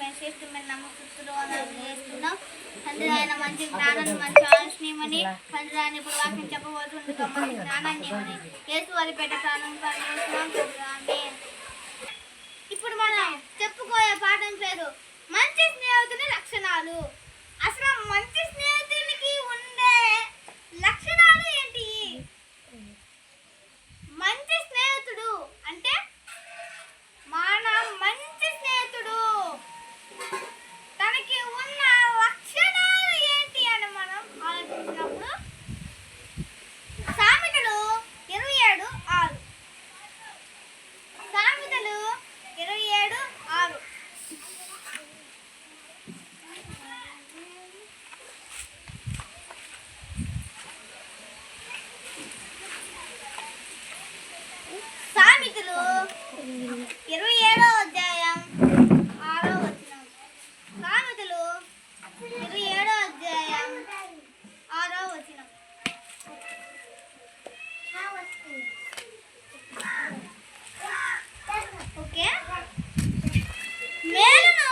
మేము శ్రేష్టమైన నమ్మకస్తులు అని చేస్తున్నాం. తండ్రి ఆయన మంచి జ్ఞానాన్ని మంచి ఆలోచనమని తండ్రి ఆయన ఇప్పుడు వాక్యం చెప్పబోతుండగా మంచి జ్ఞానాన్ని ఇవ్వని యేసు వారి పెట్ట ప్రాణం ఇప్పుడు మనం చెప్పుకోయే పాఠం పేరు మంచి స్నేహితుని లక్షణాలు. అసలు మంచి స్నేహితునికి ఉండే లక్షణాలు ఏంటి? మంచి స్నేహితుడు అంటే మన మంచి స్నేహితుడు తనకి ఉన్న లక్షణాలు ఏంటి అని మనం ఆలోచించినప్పుడు సామెతలు 27:6 సామెతలు 27:6 సామెతలు 27వ అధ్యాయం 6వ వచనం. సామెతలు 27వ అధ్యాయం 6వ వచనం. ఓకే. మేలును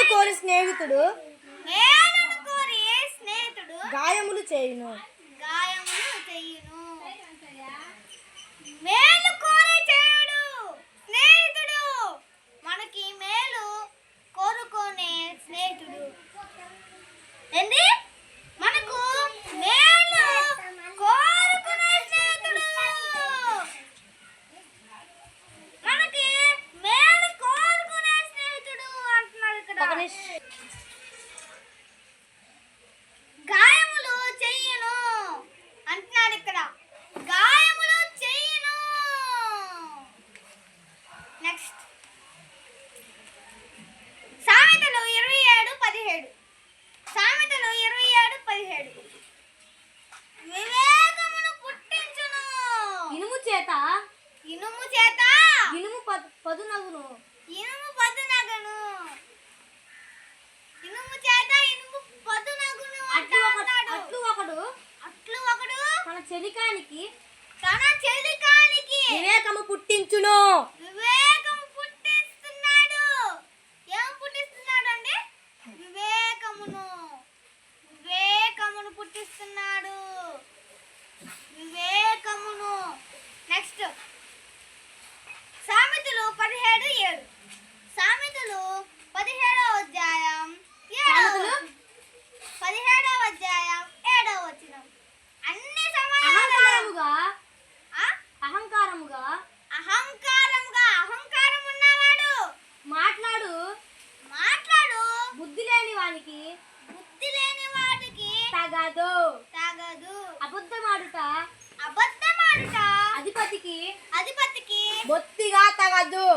కోరి స్నేహితుడు గాయములు చేయును. మేలు కోరే చేయుడు స్నేహితుడు. మనకి మేలు కోరుకునే స్నేహితుడు ఏంది? మనకు మేలు కోరుకునే స్నేహితుడు. మనకి మేలు కోరుకునే స్నేహితుడు అంటున్నాడు ఇక్కడ. గాయములు చెయ్యను అంటున్నాడు ఇక్కడ. గాయములు చెయ్యను. నెక్స్ట్ సామెతలు 27:17. సామెతలు 27:17. వివేకమును పుట్టించును. ఇనుము చేత ఇనుము పదునగును. ఇనుము పదునగును. ఇనుము చేత ఇనుము పదునగును అంటాడు. అట్లు ఒకడు తన చెలికానికి వివేకము పుట్టించును. వివేకము పుట్టిస్తున్నాడు. ఏం పుట్టిస్తున్నాడు అంటే వివేకమును పుట్టిస్తున్నాడు. వివేకమును. నెక్స్ట్ సామెతలు 17:7. సామెతలు 17వ అధ్యాయం 17వ అధ్యాయం 7వ వచనం. అన్ని అహంకారముగా అహంకారం ఉన్నవాడు మాట్లాడు బుద్ధి లేని వానికి తగదు. అబద్ధమాడుట అధిపతికి బొత్తిగా తగదు.